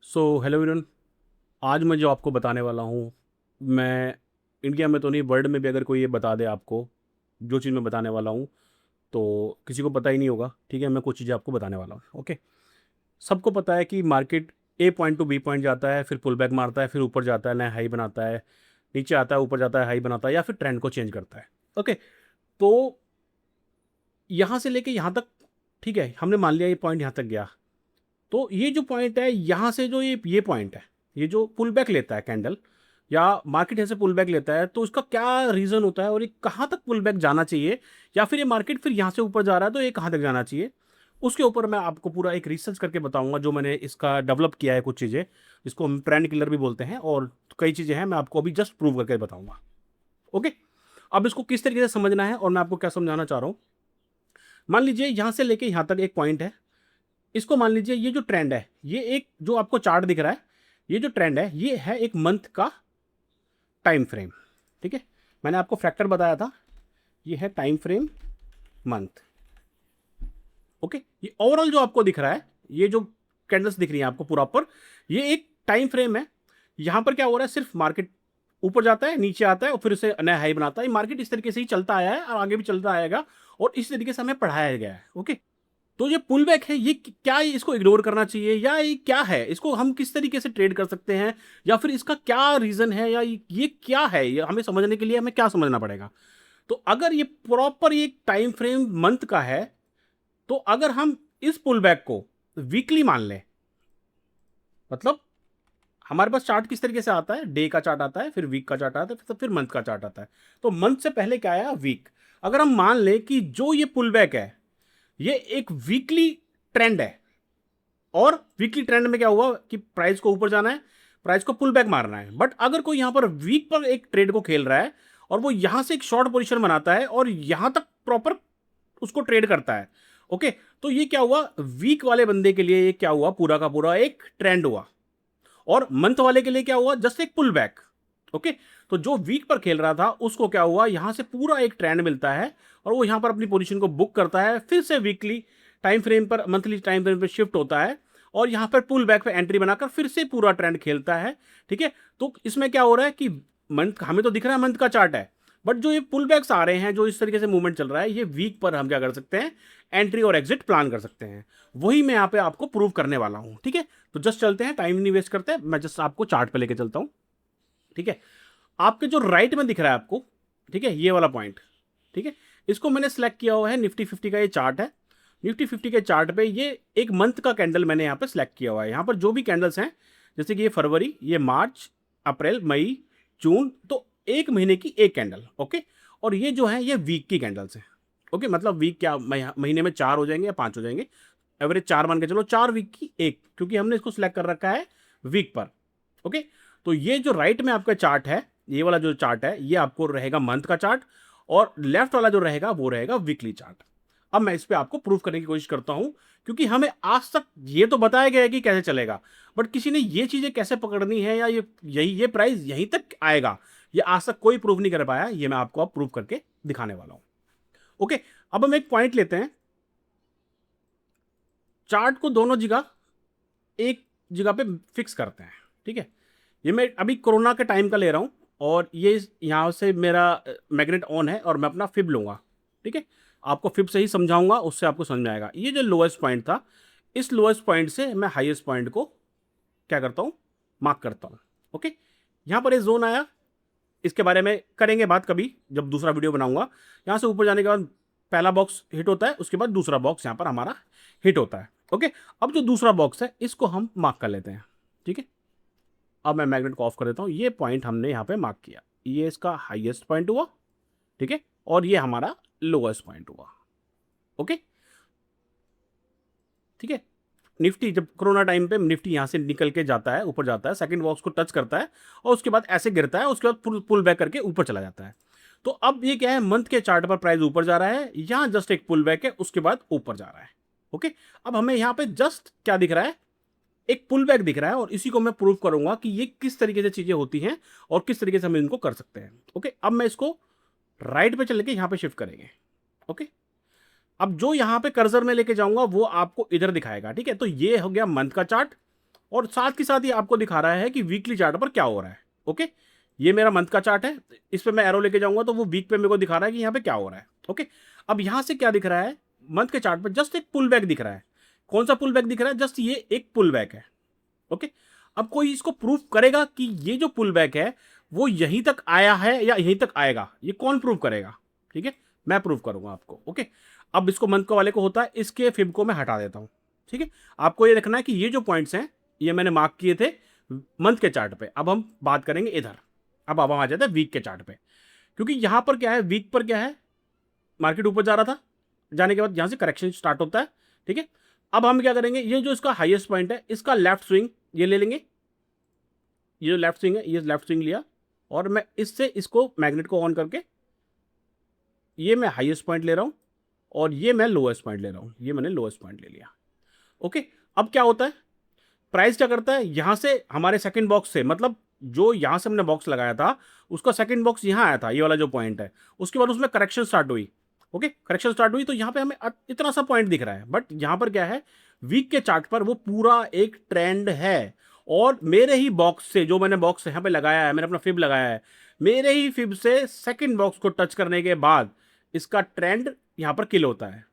Hello everyone. आज मैं जो आपको बताने वाला हूँ, मैं इंडिया में तो नहीं, वर्ल्ड में भी अगर कोई ये बता दे आपको जो चीज़ मैं बताने वाला हूँ, तो किसी को पता ही नहीं होगा। ठीक है, मैं कुछ चीज़ें आपको बताने वाला हूँ। ओके, सबको पता है कि market A point to be point जाता है, फिर पुल बैक मारता है, फिर ऊपर जाता है, नया हाई बनाता है, नीचे आता है, ऊपर जाता है, हाई बनाता है, या फिर ट्रेंड को चेंज करता है। ओके, तो यहाँ से लेके यहाँ तक, ठीक है, हमने मान लिया ये पॉइंट यहाँ तक गया। तो ये जो पॉइंट है, यहाँ से जो ये पॉइंट है, ये जो पुल बैक लेता है कैंडल, या मार्केट ऐसे पुल बैक लेता है, तो इसका क्या रीज़न होता है और ये कहाँ तक पुल बैक जाना चाहिए, या फिर ये मार्केट फिर यहाँ से ऊपर जा रहा है तो ये कहाँ तक जाना चाहिए, उसके ऊपर मैं आपको पूरा एक रिसर्च करके बताऊंगा। जो मैंने इसका डेवलप किया है, कुछ चीज़ें जिसको हम ट्रेंड किलर भी बोलते हैं, और कई चीज़ें हैं, मैं आपको अभी जस्ट प्रूव करके बताऊंगा। ओके, अब इसको किस तरीके से समझना है और मैं आपको क्या समझाना चाह रहा हूँ। मान लीजिए यहाँ से लेके यहाँ तक एक पॉइंट है, इसको मान लीजिए ये जो ट्रेंड है, ये एक जो आपको चार्ट दिख रहा है, ये जो ट्रेंड है ये है एक मंथ का टाइम फ्रेम। ठीक है, मैंने आपको फैक्टर बताया था, ये है टाइम फ्रेम मंथ। ओके, ये ओवरऑल जो आपको दिख रहा है, ये जो कैंडल्स दिख रही है आपको प्रॉपर, ये एक टाइम फ्रेम है। यहां पर क्या हो रहा है, सिर्फ मार्केट ऊपर जाता है, नीचे आता है और फिर उसे नया हाई बनाता है। मार्केट इस तरीके से ही चलता आया है और आगे भी चलता आएगा, और इस तरीके से हमें पढ़ाया गया है। ओके, तो ये पुल बैक है, ये क्या, ये इसको इग्नोर करना चाहिए या ये क्या है, इसको हम किस तरीके से ट्रेड कर सकते हैं, या फिर इसका क्या रीजन है, या ये क्या है, ये हमें समझने के लिए हमें क्या समझना पड़ेगा। तो अगर ये प्रॉपर ये टाइम फ्रेम मंथ का है, तो अगर हम इस पुल बैक को वीकली मान लें, मतलब हमारे पास चार्ट किस तरीके से आता है, डे का चार्ट आता है, फिर वीक का चार्ट आता है, फिर मंथ का चार्ट आता है। तो मंथ से पहले क्या आया, वीक। अगर हम मान लें कि जो ये पुल बैक है ये एक वीकली ट्रेंड है, और वीकली ट्रेंड में क्या हुआ कि प्राइस को ऊपर जाना है, प्राइस को पुल बैक मारना है। बट अगर कोई यहां पर वीक पर एक ट्रेड को खेल रहा है और वो यहां से एक शॉर्ट पोजीशन बनाता है और यहां तक प्रॉपर उसको ट्रेड करता है, ओके, तो ये क्या हुआ, वीक वाले बंदे के लिए ये क्या हुआ, पूरा का पूरा एक ट्रेंड हुआ। और मंथ वाले के लिए क्या हुआ, जस्ट एक पुल बैक। ओके, तो जो वीक पर खेल रहा था उसको क्या हुआ, यहां से पूरा एक ट्रेंड मिलता है और वो यहां पर अपनी पोजीशन को बुक करता है, फिर से वीकली टाइम फ्रेम पर, मंथली टाइम फ्रेम पर शिफ्ट होता है, और यहां पर पुल बैक पे एंट्री बनाकर फिर से पूरा ट्रेंड खेलता है। ठीक है, तो इसमें क्या हो रहा है कि मंथ हमें तो दिख रहा है मंथ का चार्ट है, बट जो ये पुल बैक्स आ रहे हैं, जो इस तरीके से मूवमेंट चल रहा है, ये वीक पर हम क्या कर सकते हैं, एंट्री और एग्जिट प्लान कर सकते हैं। वही मैं यहाँ पे आपको प्रूव करने वाला हूँ। ठीक है, तो जस्ट चलते हैं, टाइम नहीं वेस्ट करते, मैं जस्ट आपको चार्ट पे लेके चलता हूँ। ठीक है, आपके जो राइट में दिख रहा है आपको, ठीक है, ये वाला पॉइंट, ठीक है, इसको मैंने सेलेक्ट किया हुआ है, निफ्टी 50 का ये चार्ट है। निफ्टी 50 के चार्ट पे ये एक मंथ का कैंडल मैंने यहाँ पे सेलेक्ट किया हुआ है। यहाँ पर जो भी कैंडल्स हैं, जैसे कि ये फरवरी, ये मार्च, अप्रैल, मई, जून, तो एक महीने की एक कैंडल। ओके, और ये जो है ये वीक की कैंडल्स हैं। ओके, मतलब वीक क्या, महीने में 4 हो जाएंगे या 5 हो जाएंगे, एवरेज 4 मान के चलो, 4 वीक की एक, क्योंकि हमने इसको सिलेक्ट कर रखा है वीक पर। ओके, तो ये जो राइट में आपका चार्ट है, ये वाला जो चार्ट है, ये आपको रहेगा मंथ का चार्ट, और लेफ्ट वाला जो रहेगा वो रहेगा वीकली चार्ट। अब मैं इस पे आपको प्रूफ करने की कोशिश करता हूं, क्योंकि हमें आज तक ये तो बताया गया है कि कैसे चलेगा, बट किसी ने ये चीजें कैसे पकड़नी है, या ये प्राइस यहीं तक आएगा, ये आज तक कोई प्रूफ नहीं कर पाया। ये मैं आपको अब प्रूफ करके दिखाने वाला हूं। ओके, अब हम एक पॉइंट लेते हैं, चार्ट को दोनों जगह एक जगह पे फिक्स करते हैं। ठीक है, ये मैं अभी कोरोना के टाइम का ले रहा हूँ, और ये यहाँ से मेरा मैग्नेट ऑन है और मैं अपना फिब लूँगा। ठीक है, आपको फिब से ही समझाऊंगा, उससे आपको समझ में आएगा। ये जो लोएस्ट पॉइंट था, इस लोएस्ट पॉइंट से मैं हाईएस्ट पॉइंट को क्या करता हूँ, मार्क करता हूँ। ओके, यहाँ पर ये जोन आया, इसके बारे में करेंगे बात कभी जब दूसरा वीडियो बनाऊंगा। यहाँ से ऊपर जाने के बाद पहला बॉक्स हिट होता है, उसके बाद दूसरा बॉक्स यहाँ पर हमारा हिट होता है। ओके, अब जो दूसरा बॉक्स है इसको हम मार्क कर लेते हैं। ठीक है, अब मैं मैग्नेट को ऑफ कर देता हूं। ये पॉइंट हमने यहां पे मार्क किया, ये इसका हाईएस्ट पॉइंट हुआ। ठीक है, और ये हमारा लोएस्ट पॉइंट हुआ। ओके, ठीक है, निफ्टी जब कोरोना टाइम पे निफ्टी यहां से निकल के जाता है, ऊपर जाता है, सेकंड बॉक्स को टच करता है, और उसके बाद ऐसे गिरता है, उसके बाद पुल बैक करके ऊपर चला जाता है। तो अब ये क्या है, मंथ के चार्ट पर प्राइस ऊपर जा रहा है, यहां जस्ट एक पुल बैक है, उसके बाद ऊपर जा रहा है। ओके, अब हमें यहां पे जस्ट क्या दिख रहा है, एक पुल बैक दिख रहा है, और इसी को मैं प्रूव करूंगा कि ये किस तरीके से चीजें होती हैं और किस तरीके से हम इनको कर सकते हैं। ओके, अब मैं इसको राइट पे चल के यहां पे शिफ्ट करेंगे। ओके, अब जो यहां पे कर्सर में लेके जाऊंगा वो आपको इधर दिखाएगा। ठीक है, तो ये हो गया मंथ का चार्ट, और साथ के साथ ये आपको दिखा रहा है कि वीकली चार्ट पर क्या हो रहा है। ओके, ये मेरा मंथ का चार्ट है, इस पे मैं एरो लेके जाऊंगा तो वो वीक पे मेरे को दिखा रहा है कि यहाँ पे क्या हो रहा है। ओके, अब यहाँ से क्या दिख रहा है, मंथ के चार्ट पर जस्ट एक पुल बैक दिख रहा है। कौन सा पुल बैक दिख रहा है, जस्ट ये एक पुल बैक है। ओके, अब कोई इसको प्रूव करेगा कि ये जो पुल बैक है वो यहीं तक आया है या यहीं तक आएगा, ये कौन प्रूव करेगा? ठीक है, मैं प्रूव करूंगा आपको। ओके, अब इसको मंथ वाले को होता है, इसके फिब को मैं हटा देता हूं। ठीक है, आपको ये देखना है कि ये जो पॉइंट्स हैं ये मैंने मार्क किए थे मंथ के चार्ट पे। अब हम बात करेंगे इधर, अब हम आ जाते हैं वीक के चार्ट पे, क्योंकि यहां पर क्या है, वीक पर क्या है, मार्केट ऊपर जा रहा था, जाने के बाद यहां से करेक्शन स्टार्ट होता है। ठीक है, अब हम क्या करेंगे, ये जो इसका हाईएस्ट पॉइंट है इसका लेफ्ट स्विंग ये ले लेंगे, ये जो लेफ्ट स्विंग है ये लेफ्ट स्विंग लिया, और मैं इससे इसको मैग्नेट को ऑन करके ये मैं हाईएस्ट पॉइंट ले रहा हूं और ये मैं लोएस्ट पॉइंट ले रहा हूं, ये मैंने लोएस्ट पॉइंट ले लिया। ओके, अब क्या होता है, प्राइस क्या करता है, यहां से हमारे सेकंड बॉक्स से, मतलब जो यहां से हमने बॉक्स लगाया था उसका सेकंड बॉक्स यहां आया था, ये वाला जो पॉइंट है, उसके बाद उसमें करेक्शन स्टार्ट हुई। ओके, करेक्शन स्टार्ट हुई तो यहां पे हमें इतना सा पॉइंट दिख रहा है, बट यहां पर क्या है, वीक के चार्ट पर वो पूरा एक ट्रेंड है, और मेरे ही बॉक्स से, जो मैंने बॉक्स यहां पे लगाया है, मैंने अपना फिब लगाया है, मेरे ही फिब से सेकंड बॉक्स को टच करने के बाद इसका ट्रेंड यहां पर किल होता है।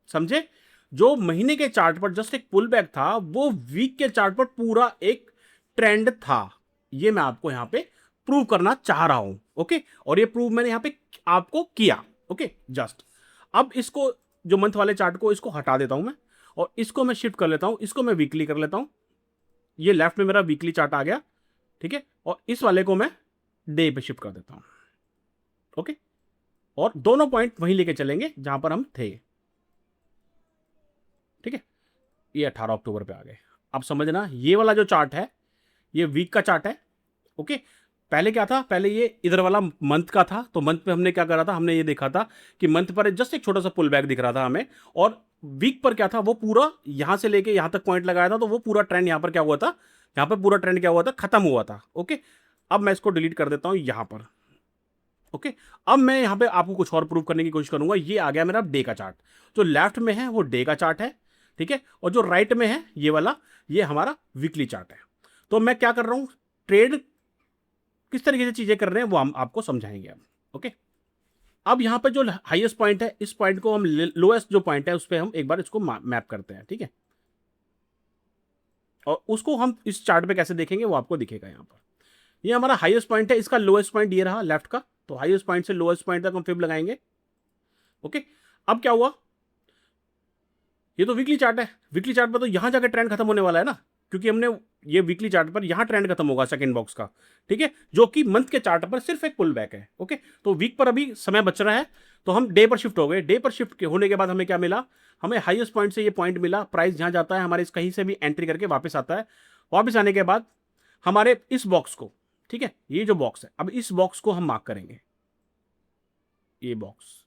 समझे, जो महीने के चार्ट पर जस्ट एक पुल बैक था वो वीक के चार्ट पर पूरा एक ट्रेंड था। ये मैं आपको यहां पे प्रूव करना चाह रहा हूं। ओके, और ये प्रूव मैंने यहां पे आपको किया। ओके, जस्ट अब इसको, जो मंथ वाले चार्ट को, इसको हटा देता हूं मैं, और इसको मैं शिफ्ट कर लेता हूं, इसको मैं वीकली कर लेता हूं। ये लेफ्ट में मेरा वीकली चार्ट आ गया। ठीक है, और इस वाले को मैं डे पे शिफ्ट कर देता हूं। ओके, और दोनों पॉइंट वहीं लेके चलेंगे जहां पर हम थे। ठीक है, ये 18 अक्टूबर पे आ गए। अब समझना, ये वाला जो चार्ट है ये वीक का चार्ट है। ओके, पहले क्या था, पहले ये इधर वाला मंथ का था, तो मंथ पे हमने क्या करा था, हमने ये देखा था कि मंथ पर जस्ट एक छोटा सा पुल बैक दिख रहा था हमें, और वीक पर क्या था, वो पूरा यहां से लेके यहां तक पॉइंट लगाया था, तो वो पूरा ट्रेंड यहां पर क्या हुआ था, यहां पर पूरा ट्रेंड क्या हुआ था, खत्म हुआ था। ओके, अब मैं इसको डिलीट कर देता हूं यहां पर। ओके, अब मैं यहां पे आपको कुछ और प्रूव करने की कोशिश करूंगा। ये आ गया मेरा डे का चार्ट, जो लेफ्ट में है वो डे का चार्ट है। ठीक है, और जो राइट में है ये वाला, ये हमारा वीकली चार्ट है। तो मैं क्या कर रहा हूं, ट्रेड किस तरीके से चीजें कर रहे हैं वो हम आपको समझाएंगे अब। ओके, अब यहां पे जो हाईएस्ट पॉइंट है, इस पॉइंट को हम, लोएस्ट जो पॉइंट है उस पर हम एक बार इसको मैप करते हैं। ठीक है, और उसको हम इस चार्ट पे कैसे देखेंगे वो आपको दिखेगा। यहां पर ये हमारा हाईएस्ट पॉइंट है, इसका लोएस्ट पॉइंट ये रहा लेफ्ट का, तो हाईएस्ट पॉइंट से लोएस्ट पॉइंट तक हम फिब लगाएंगे। ओके, अब क्या हुआ, ये तो वीकली चार्ट है, वीकली चार्ट पर तो यहां जाकर ट्रेंड खत्म होने वाला है ना, क्योंकि हमने ये वीकली चार्ट पर यहां ट्रेंड खत्म होगा सेकंड बॉक्स का। ठीक है, जो कि मंथ के चार्ट पर सिर्फ एक पुल बैक है। ओके, तो वीक पर अभी समय बच रहा है, तो हम डे पर शिफ्ट हो गए। डे पर शिफ्ट होने के बाद हमें क्या मिला, हमें हाईएस्ट पॉइंट से ये पॉइंट मिला, प्राइस जहां जाता है हमारे इस कहीं से भी एंट्री करके वापस आता है। वापस आने के बाद हमारे इस बॉक्स को, ठीक है, ये जो बॉक्स है, अब इस बॉक्स को हम मार्क करेंगे। ये बॉक्स,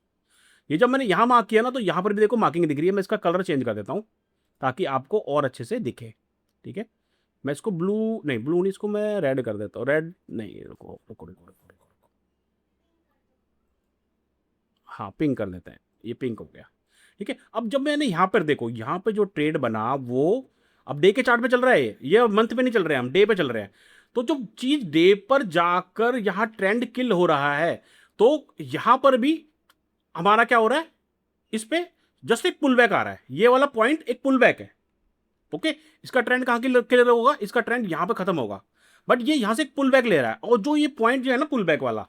ये जब मैंने यहां मार्क किया ना, तो यहां पर भी देखो मार्किंग दिख रही है। मैं इसका कलर चेंज कर देता हूं ताकि आपको और अच्छे से दिखे। ठीक है, मैं इसको ब्लू नहीं, ब्लू नहीं, इसको मैं रेड कर देता हूँ। रेड नहीं, रुको रुको रुको रुको रुको, हाँ पिंक कर देते हैं, ये पिंक हो गया। ठीक है, अब जब मैंने यहाँ पर देखो, यहाँ पे जो ट्रेड बना वो अब डे के चार्ट पे चल रहा है, ये मंथ पे नहीं चल रहे हैं, हम डे पे चल रहे हैं। तो जो चीज डे पर जाकर यहाँ ट्रेंड किल हो रहा है, तो यहाँ पर भी हमारा क्या हो रहा है, इस पे जस्ट एक पुल बैक आ रहा है, ये वाला पॉइंट एक पुल बैक है। ओके, इसका ट्रेंड कहां के लिए होगा, इसका ट्रेंड यहां पे खत्म होगा, बट ये यहां से एक पुल बैक ले रहा है, और जो ये पॉइंट जो है ना पुल बैक वाला,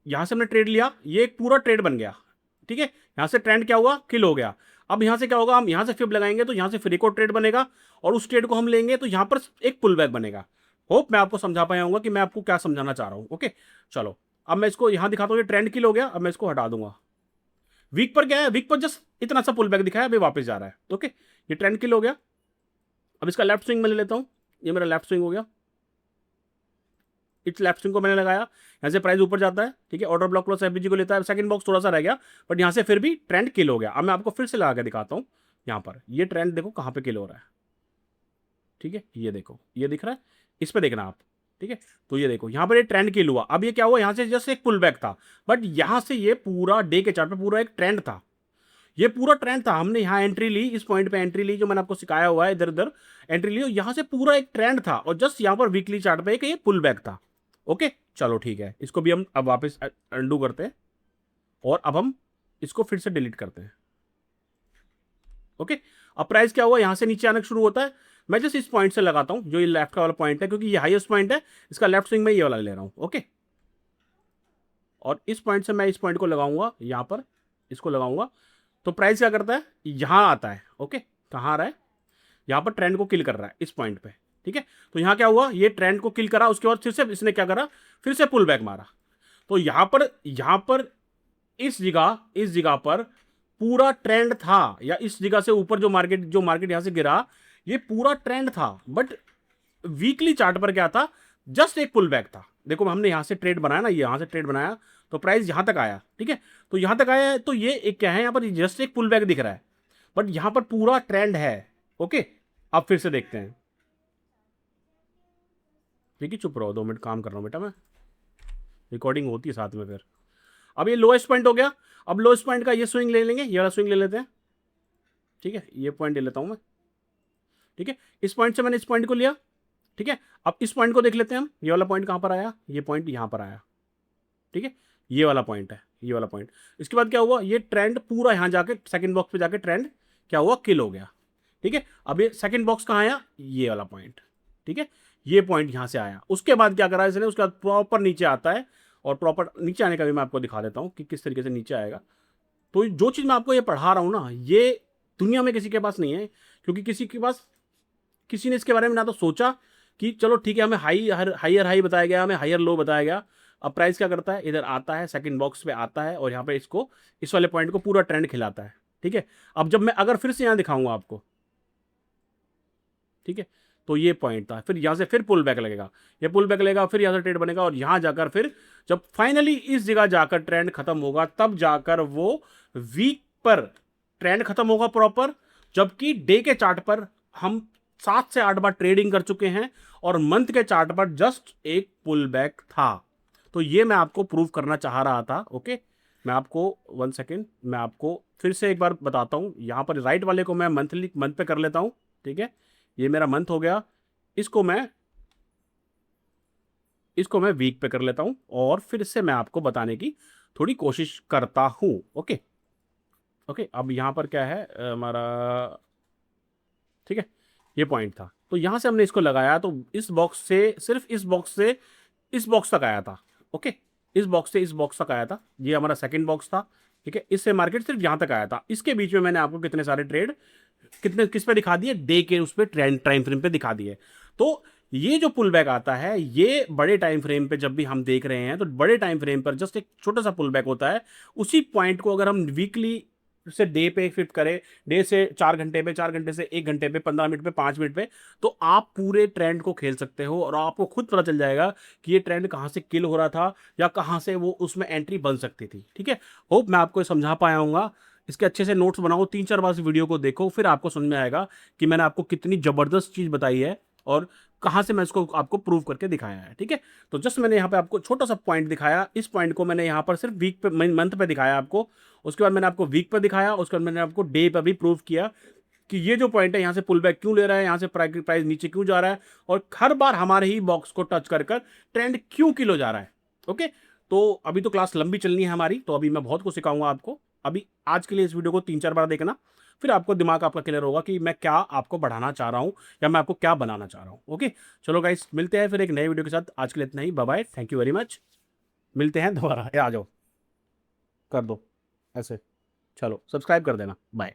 यहां से हमने ट्रेड लिया, ये एक पूरा ट्रेड बन गया। ठीक है, यहां से ट्रेंड क्या हुआ, किल हो गया। अब यहां से क्या होगा, हम यहां से फिब लगाएंगे तो यहां से फिर एक और ट्रेड बनेगा, और उस ट्रेड को हम लेंगे तो यहां पर एक पुल बैक बनेगा। होप मैं आपको समझा पाया हूँ कि मैं आपको क्या समझाना चाह रहा हूं। ओके, चलो अब मैं इसको यहां दिखाता हूं, ये ट्रेंड किल हो गया। अब मैं इसको हटा दूंगा। वीक पर क्या है, वीक पर जस्ट इतना सा पुल बैक दिखाया, अभी वापस जा रहा है। ओके, ये ट्रेंड किल हो गया। अब इसका लेफ्ट स्विंग मैं ले लेता हूं, ये मेरा लेफ्ट स्विंग हो गया। इस लेफ्ट स्विंग को मैंने लगाया, यहां से प्राइस ऊपर जाता है। ठीक है, ऑर्डर ब्लॉक प्लस एफबीजी को लेता है, सेकंड बॉक्स थोड़ा सा रह गया, बट यहां से फिर भी ट्रेंड किल हो गया। अब मैं आपको फिर से लगा के दिखाता हूं, यहां पर ये ट्रेंड देखो कहां पे किल हो रहा है। ठीक है, ये देखो, ये दिख रहा है, इस पे देखना आप। ठीक है, तो ये देखो यहां पर ये ट्रेंड किल हुआ। अब ये क्या हुआ, यहां से जस्ट एक पुल बैक था, बट यहां से ये पूरा डे के चार्ट पे पूरा एक ट्रेंड था। ये पूरा ट्रेंड था, हमने यहाँ एंट्री ली, इस पॉइंट पे एंट्री ली, जो मैंने आपको सिखाया हुआ है, इधर उधर एंट्री ली, और यहाँ से पूरा एक ट्रेंड था, और जस्ट यहाँ पर वीकली चार्ट पे एक ये पुल बैक था। ओके चलो ठीक है, इसको भी हम अब वापस अंडू करते हैं और अब हम इसको फिर से डिलीट करते हैं। ओके अब प्राइस क्या हुआ, यहां से नीचे आना शुरू होता है। मैं जस्ट इस पॉइंट से लगाता हूं, जो ये लेफ्ट का वाला पॉइंट है, क्योंकि ये हाईएस्ट पॉइंट है, इसका लेफ्ट स्विंग में ये वाला ले रहा हूं। ओके और इस पॉइंट से मैं इस पॉइंट को लगाऊंगा, यहां पर इसको लगाऊंगा, तो प्राइस क्या करता है, यहां आता है। ओके कहां आ रहा है, यहां पर ट्रेंड को किल कर रहा है इस पॉइंट पे। ठीक है तो यहां क्या हुआ, ये ट्रेंड को किल करा, उसके बाद फिर से इसने क्या करा, फिर से पुल बैक मारा। तो यहां पर इस जगह पर पूरा ट्रेंड था, या इस जगह से ऊपर जो मार्केट यहां से गिरा, ये पूरा ट्रेंड था, बट वीकली चार्ट पर क्या था, जस्ट एक पुल बैक था। देखो हमने यहां से ट्रेड बनाया ना, ये यहां से ट्रेड बनाया, तो प्राइस यहां तक आया। ठीक है तो यहां तक आया है, तो ये एक क्या है, यहां पर जस्ट एक पुल बैक दिख रहा है, बट यहां पर पूरा ट्रेंड है। ओके अब फिर से देखते हैं। ठीक है चुप रहो, 2 मिनट काम कर रहा हूं बेटा, मैं रिकॉर्डिंग होती है साथ में फिर। अब ये लोएस्ट पॉइंट हो गया, अब लोएस्ट पॉइंट का ये स्विंग ले लेंगे, ये वाला स्विंग ले लेते हैं। ठीक है ये पॉइंट ले लेता हूं मैं। ठीक है इस पॉइंट से मैंने इस पॉइंट को लिया। ठीक है अब इस पॉइंट को देख लेते हैं हम, ये वाला पॉइंट कहां पर आया, ये पॉइंट यहां पर आया। ठीक है ये वाला पॉइंट है, ये वाला पॉइंट। इसके बाद क्या हुआ, ये ट्रेंड पूरा यहां जाके सेकंड बॉक्स पे जाके ट्रेंड क्या हुआ, किल हो गया। ठीक है अब ये सेकंड बॉक्स कहां आया, ये वाला पॉइंट। ठीक है ये पॉइंट यहां से आया, उसके बाद क्या करा इसने, उसके बाद प्रॉपर नीचे आता है, और प्रॉपर नीचे आने का भी मैं आपको दिखा देता हूं कि किस तरीके से नीचे आएगा। तो जो चीज़ मैं आपको ये पढ़ा रहा हूँ ना, ये दुनिया में किसी के पास नहीं है, क्योंकि किसी ने इसके बारे में ना तो सोचा कि चलो ठीक है, हमें हायर हाई बताया गया, हमें हायर लो बताया गया। अब प्राइस क्या करता है, इधर आता है, सेकंड बॉक्स पे आता है, और यहाँ पे इस वाले पॉइंट को पूरा ट्रेंड खिलाता है। ठीक है अब जब मैं अगर फिर से यहाँ दिखाऊंगा आपको, ठीक है तो ये पॉइंट था, फिर यहाँ से फिर पुल बैक लगेगा, ये पुल बैक लगेगा, फिर यहाँ से ट्रेड बनेगा, और यहाँ जाकर फिर जब फाइनली इस जगह जाकर ट्रेंड खत्म होगा, तब जाकर वो वीक पर ट्रेंड खत्म होगा प्रॉपर। जबकि डे के चार्ट पर हम 7 से 8 बार ट्रेडिंग कर चुके हैं, और मंथ के चार्ट पर जस्ट एक पुल बैक था। तो ये मैं आपको प्रूव करना चाह रहा था। ओके मैं आपको 1 सेकेंड, मैं आपको फिर से एक बार बताता हूँ। यहाँ पर राइट वाले को मैं मंथ पे कर लेता हूँ। ठीक है ये मेरा मंथ हो गया, इसको मैं वीक पे कर लेता हूं, और फिर से मैं आपको बताने की थोड़ी कोशिश करता हूं। ओके अब यहां पर क्या है हमारा, ठीक है ये पॉइंट था, तो यहां से हमने इसको लगाया, तो इस बॉक्स से सिर्फ इस बॉक्स तक आया था। ओके इस बॉक्स तक आया था, ये हमारा सेकंड बॉक्स था। ठीक है इससे मार्केट सिर्फ यहां तक आया था, इसके बीच में मैंने आपको कितने सारे ट्रेड किस पे दिखा दिए, डे के उस पे टाइम फ्रेम पे दिखा दिए। तो ये जो पुल बैक आता है, ये बड़े टाइम फ्रेम पे जब भी हम देख रहे हैं, तो बड़े टाइम फ्रेम पर जस्ट एक छोटा सा पुल बैक होता है। उसी पॉइंट को अगर हम वीकली से डे पे शिफ्ट करें, डे से 4 घंटे पे, 4 घंटे से 1 घंटे पे, 15 मिनट पे, 5 मिनट पे, तो आप पूरे ट्रेंड को खेल सकते हो, और आपको खुद पता चल जाएगा कि ये ट्रेंड कहाँ से किल हो रहा था, या कहाँ से वो उसमें एंट्री बन सकती थी। ठीक है होप मैं आपको समझा पाया हूँ। इसके अच्छे से नोट्स बनाओ, 3-4 बार इस वीडियो को देखो, फिर आपको समझ में आएगा कि मैंने आपको कितनी ज़बरदस्त चीज़ बताई है, और कहाँ से मैं इसको आपको प्रूव करके दिखाया है। ठीक है तो जस्ट मैंने यहाँ पे आपको छोटा सा पॉइंट दिखाया, इस पॉइंट को मैंने यहाँ पर सिर्फ वीक पे, मंथ पे दिखाया आपको, उसके बाद मैंने आपको वीक पे दिखाया, उसके बाद मैंने आपको डे पे भी प्रूव किया कि ये जो पॉइंट है, यहाँ से पुल बैक क्यों ले रहा है, यहाँ से प्राइस नीचे क्यों जा रहा है, और हर बार हमारे ही बॉक्स को टच कर ट्रेंड क्यों किलो जा रहा है। ओके तो अभी तो क्लास लंबी चलनी है हमारी, तो अभी मैं बहुत कुछ सिखाऊंगा आपको। अभी आज के लिए इस वीडियो को 3-4 बार देखना, फिर आपको दिमाग आपका क्लियर होगा कि मैं क्या आपको बढ़ाना चाह रहा हूँ, या मैं आपको क्या बनाना चाह रहा हूँ। ओके चलो गाइस मिलते हैं फिर एक नए वीडियो के साथ, आज के लिए इतना ही, bye bye, thank you very much. मिलते हैं दोबारा, आ जाओ कर दो ऐसे, चलो सब्सक्राइब कर देना, बाय।